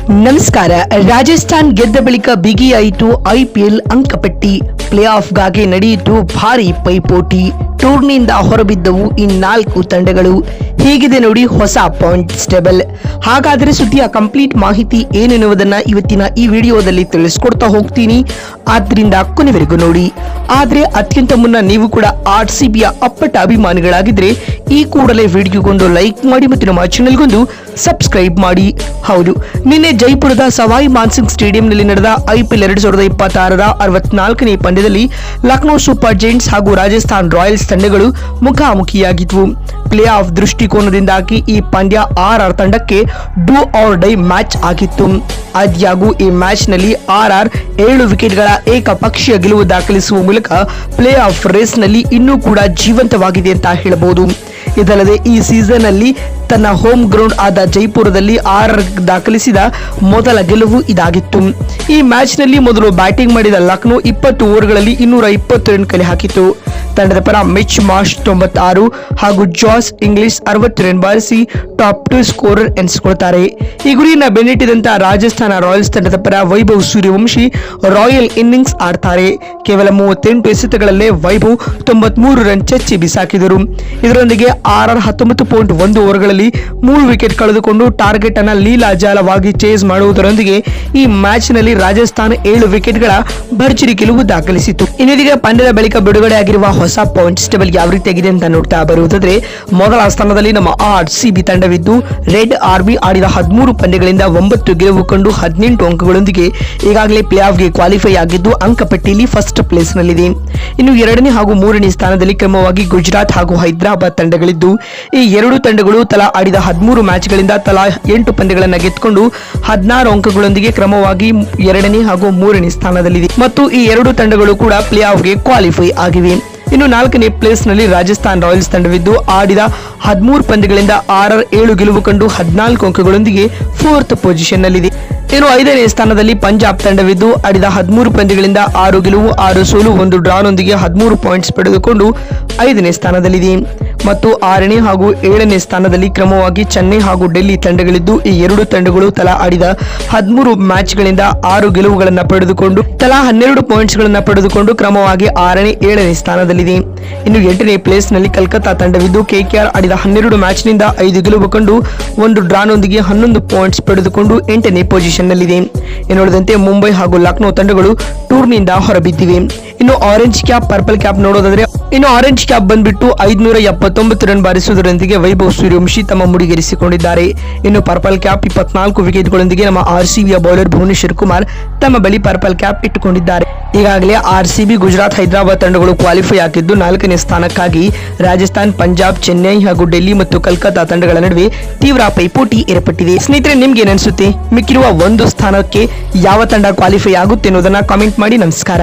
ನಮಸ್ಕಾರ. ರಾಜಸ್ಥಾನ್ ಗೆದ್ದ ಬಳಿಕ ಬಿಗಿಯಾಯಿತು ಐಪಿಎಲ್ ಅಂಕಪಟ್ಟಿ. ಪ್ಲೇ ಆಫ್ಗಾಗಿ ನಡೆಯಿತು ಭಾರಿ ಪೈಪೋಟಿ. ಟೂರ್ನಿಯಿಂದ ಹೊರಬಿದ್ದವು ಈ 4 ತಂಡಗಳು. ಹೀಗಿದೆ ನೋಡಿ ಹೊಸ ಪಾಯಿಂಟ್ಸ್ ಟೇಬಲ್. ಹಾಗಾದರೆ ಸುದ್ದಿಯ ಕಂಪ್ಲೀಟ್ ಮಾಹಿತಿ ಏನೆನ್ನುವುದನ್ನ ಇವತ್ತಿನ ಈ ವಿಡಿಯೋದಲ್ಲಿ ತಿಳಿಸ್ಕೊಡ್ತಾ ಹೋಗ್ತೀನಿ. ಆದ್ರಿಂದ ಕೊನೆವರೆಗೂ ನೋಡಿ. ಆದ್ರೆ ಅತ್ಯಂತ ಮುನ್ನ ನೀವು ಕೂಡ ಆರ್ಸಿಬಿಯ ಅಪ್ಪಟ ಅಭಿಮಾನಿಗಳಾಗಿದ್ರೆ ಈ ಕೂಡಲೇ ವಿಡಿಯೋಗೊಂದು ಲೈಕ್ ಮಾಡಿ ಮತ್ತು ನಮ್ಮ ಚಾನೆಲ್ಗೊಂದು ಸಬ್ಸ್ಕ್ರೈಬ್ ಮಾಡಿ. ಹೌದು, ನಿನ್ನೆ ಜೈಪುರದ ಸವಾಯಿ ಮಾನ್ಸಿಂಗ್ ಸ್ಟೇಡಿಯಂನಲ್ಲಿ ನಡೆದ ಐಪಿಎಲ್ 2026ರ 64ನೇ ಪಂದ್ಯದಲ್ಲಿ ಲಕ್ನೋ ಸೂಪರ್ ಜೈಂಟ್ಸ್ ಹಾಗೂ ರಾಜಸ್ಥಾನ್ ರಾಯಲ್ಸ್ ತಂಡಗಳು ಮುಖಾಮುಖಿಯಾಗಿದ್ವು. ಪ್ಲೇ ಆಫ್ ದೃಷ್ಟಿಕೋನದಿಂದಾಗಿ ಈ ಪಂದ್ಯ ಆರ್ಆರ್ ತಂಡಕ್ಕೆ ಡೂ ಆರ್ ಡೈ ಮ್ಯಾಚ್ ಆಗಿತ್ತು. ಆದ್ಯಾಗೂ ಈ ಮ್ಯಾಚ್ ನಲ್ಲಿ ಆರ್ಆರ್ 7 ವಿಕೆಟ್ಗಳ ಏಕಪಕ್ಷೀಯ ಗೆಲುವು ದಾಖಲಿಸುವ ಮೂಲಕ ಪ್ಲೇ ಆಫ್ ರೇಸ್ ನಲ್ಲಿ ಇನ್ನೂ ಕೂಡ ಜೀವಂತವಾಗಿದೆ ಅಂತ ಹೇಳಬಹುದು. ಇದಲ್ಲದೆ ಈ ಸೀಸನ್ ಅಲ್ಲಿ ತನ್ನ ಹೋಮ್ ಗ್ರೌಂಡ್ ಆದ ಜೈಪುರದಲ್ಲಿ ಆರ್ಆರ್ ದಾಖಲಿಸಿದ ಮೊದಲ ಗೆಲುವು ಇದಾಗಿತ್ತು. ಈ ಮ್ಯಾಚ್ ನಲ್ಲಿ ಮೊದಲು ಬ್ಯಾಟಿಂಗ್ ಮಾಡಿದ ಲಕ್ನೋ 20 ಓವರ್ಗಳಲ್ಲಿ 220 ರನ್ ಕಲೆ ಹಾಕಿತ್ತು. ತಂಡದ ಪರ ಮಿಚ್ ಮಾರ್ಷ್ 96 ಹಾಗೂ ಜಾಸ್ ಇಂಗ್ಲಿಷ್ 60 ರನ್ ಬಾರಿಸಿ ಟಾಪ್ 2 ಸ್ಕೋರರ್ ಎನಿಸಿಕೊಳ್ತಾರೆ. ಈ ಗುರಿಯನ್ನ ಬೆನ್ನಟ್ಟಿದಂತ ರಾಜಸ್ಥಾನ ರಾಯಲ್ಸ್ ತಂಡದ ಪರ ವೈಭವ್ ಸೂರ್ಯವಂಶಿ ರಾಯಲ್ ಇನ್ನಿಂಗ್ಸ್ ಆಡ್ತಾರೆ. ಕೇವಲ 38 ಎಸೆತಗಳಲ್ಲೇ ವೈಭವ್ 93 ರನ್ ಚಚ್ಚಿ ಬಿಸಾಕಿದರು. ಇದರೊಂದಿಗೆ ಆರ್ಆರ್ 19.1 ಓವರ್ಗಳಲ್ಲಿ 3 ವಿಕೆಟ್ ಕಳೆದುಕೊಂಡು ಟಾರ್ಗೆಟ್ ಅನ್ನ ಲೀಲಾಜಾಲವಾಗಿ ಚೇಸ್ ಮಾಡುವುದರೊಂದಿಗೆ ಈ ಮ್ಯಾಚ್ ನಲ್ಲಿ ರಾಜಸ್ಥಾನ 7 ವಿಕೆಟ್ಗಳ ಭರ್ಜರಿ ಗೆಲುವು ದಾಖಲಿಸಿತು. ಇನ್ನೀಗ ಪಂದ್ಯದ ಬಳಿಕ ಬಿಡುಗಡೆಯಾಗಿರುವ ಹೊಸ ಪಾಯಿಂಟ್ಸ್ ಟೇಬಲ್ ಯಾವ ರೀತಿಯಾಗಿದೆ ಅಂತ ನೋಡ್ತಾ ಬರುವುದಾದ್ರೆ, ಮೊದಲ ಸ್ಥಾನದಲ್ಲಿ ನಮ್ಮ ಆರ್ಸಿಬಿ ತಂಡವಿದ್ದು ರೆಡ್ ಆರ್ಮಿ ಆಡಿದ 13 ಪಂದ್ಯಗಳಿಂದ 9 ಗೆಲುವು ಕಂಡು 18 ಅಂಕಗಳೊಂದಿಗೆ ಈಗಾಗಲೇ ಪ್ಲೇ ಆಫ್ಗೆ ಕ್ವಾಲಿಫೈ ಆಗಿದ್ದು ಅಂಕಪಟ್ಟಿಯಲ್ಲಿ ಫಸ್ಟ್ ಪ್ಲೇಸ್ ನಲ್ಲಿದೆ. ಇನ್ನು 2ನೇ ಹಾಗೂ 3ನೇ ಸ್ಥಾನದಲ್ಲಿ ಕ್ರಮವಾಗಿ ಗುಜರಾತ್ ಹಾಗೂ ಹೈದರಾಬಾದ್ ತಂಡಗಳಿದ್ದು ಈ 2 ತಂಡಗಳು ತಲಾ ಆಡಿದ 13 ಮ್ಯಾಚ್ಗಳಿಂದ ತಲಾ 8 ಪಂದ್ಯಗಳನ್ನು ಗೆದ್ದುಕೊಂಡು 16 ಅಂಕಗಳೊಂದಿಗೆ ಕ್ರಮವಾಗಿ 2ನೇ ಹಾಗೂ 3ನೇ ಸ್ಥಾನದಲ್ಲಿದೆ ಮತ್ತು ಈ 2 ತಂಡಗಳು ಕೂಡ ಪ್ಲೇ ಆಫ್ಗೆ ಕ್ವಾಲಿಫೈ ಆಗಿವೆ. ಇನ್ನು 4ನೇ ಪ್ಲೇಸ್ ನಲ್ಲಿ ರಾಜಸ್ಥಾನ್ ರಾಯಲ್ಸ್ ತಂಡವಿದ್ದು ಆಡಿದ 13 ಪಂದ್ಯಗಳಿಂದ ಆರ್ಆರ್ 7 ಗೆಲುವು ಕಂಡು 14 ಅಂಕಗಳೊಂದಿಗೆ 4th ಪೊಸಿಷನ್ ನಲ್ಲಿದೆ. ಇನ್ನು 5ನೇ ಸ್ಥಾನದಲ್ಲಿ ಪಂಜಾಬ್ ತಂಡವಿದ್ದು ಆಡಿದ 13 ಪಂದ್ಯಗಳಿಂದ 6 ಗೆಲುವು 6 ಸೋಲು 1 ಡ್ರಾನೊಂದಿಗೆ 13 ಪಾಯಿಂಟ್ಸ್ ಪಡೆದುಕೊಂಡು 5ನೇ ಸ್ಥಾನದಲ್ಲಿದೆ ಮತ್ತು 6ನೇ ಹಾಗೂ 7ನೇ ಸ್ಥಾನದಲ್ಲಿ ಕ್ರಮವಾಗಿ ಚೆನ್ನೈ ಹಾಗೂ ಡೆಲ್ಲಿ ತಂಡಗಳಿದ್ದು ಈ 2 ತಂಡಗಳು ತಲಾ ಆಡಿದ 13 ಮ್ಯಾಚ್ಗಳಿಂದ 6 ಗೆಲುವುಗಳನ್ನು ಪಡೆದುಕೊಂಡು ತಲಾ 12 ಪಾಯಿಂಟ್ಸ್ಗಳನ್ನು ಪಡೆದುಕೊಂಡು ಕ್ರಮವಾಗಿ 6ನೇ 7ನೇ ಸ್ಥಾನದಲ್ಲಿದೆ. ಇನ್ನು 8ನೇ ಪ್ಲೇಸ್ ನಲ್ಲಿ ಕಲ್ಕತ್ತಾ ತಂಡವಿದ್ದು ಕೆಕೆಆರ್ ಆಡಿದ 12 ಮ್ಯಾಚ್ನಿಂದ 5 ಗೆಲುವು ಕಂಡು 1 ಡ್ರಾನೊಂದಿಗೆ 11 ಪಾಯಿಂಟ್ಸ್ ಪಡೆದುಕೊಂಡು 8ನೇ ಪೊಸಿಷನ್ ನಲ್ಲಿದೆ. ಇನ್ನುಳಿದಂತೆ ಮುಂಬೈ ಹಾಗೂ ಲಕ್ನೋ ತಂಡಗಳು ಟೂರ್ನಿಯಿಂದ ಹೊರಬಿದ್ದಿವೆ. ಇನ್ನು ಆರೆಂಜ್ ಕ್ಯಾಪ್ ಪರ್ಪಲ್ ಕ್ಯಾಪ್ ನೋಡೋದಾದ್ರೆ, ಇನ್ನು ಆರೆಂಜ್ ಕ್ಯಾಪ್ ಬಂದ್ಬಿಟ್ಟು 579 ರನ್ ಬಾರಿಸುವುದರೊಂದಿಗೆ ವೈಭವ್ ಸೂರ್ಯವಂಶಿ ತಮ್ಮ ಮುಡಿಗೇರಿಸಿಕೊಂಡಿದ್ದಾರೆ. ಇನ್ನು ಪರ್ಪಲ್ ಕ್ಯಾಪ್ 24 ವಿಕೆಟ್ಗಳೊಂದಿಗೆ ನಮ್ಮ ಆರ್ಸಿಬಿಯ ಬೌಲರ್ ಭುವನೇಶ್ವರ್ ಕುಮಾರ್ ತಮ್ಮ ಬಳಿ ಪರ್ಪಲ್ ಕ್ಯಾಪ್ ಇಟ್ಟುಕೊಂಡಿದ್ದಾರೆ. ಈಗಾಗಲೇ ಆರ್ಸಿಬಿ, ಗುಜರಾತ್, ಹೈದರಾಬಾದ್ ತಂಡಗಳು ಕ್ವಾಲಿಫೈ ಆಗಿದ್ದು 4ನೇ ಸ್ಥಾನಕ್ಕಾಗಿ ರಾಜಸ್ಥಾನ್, ಪಂಜಾಬ್, ಚೆನ್ನೈ ಹಾಗೂ ಡೆಲ್ಲಿ ಮತ್ತು ಕಲ್ಕತ್ತಾ ತಂಡಗಳ ನಡುವೆ ತೀವ್ರ ಪೈಪೋಟಿ ಏರ್ಪಟ್ಟಿದೆ. ಸ್ನೇಹಿತರೆ, ನಿಮ್ಗೆ ಏನನ್ಸುತ್ತೆ? ಮಿಕ್ಕಿರುವ 1 ಸ್ಥಾನಕ್ಕೆ ಯಾವ ತಂಡ ಕ್ವಾಲಿಫೈ ಆಗುತ್ತೆ ಅನ್ನೋದನ್ನ ಕಾಮೆಂಟ್ ಮಾಡಿ. ನಮಸ್ಕಾರ.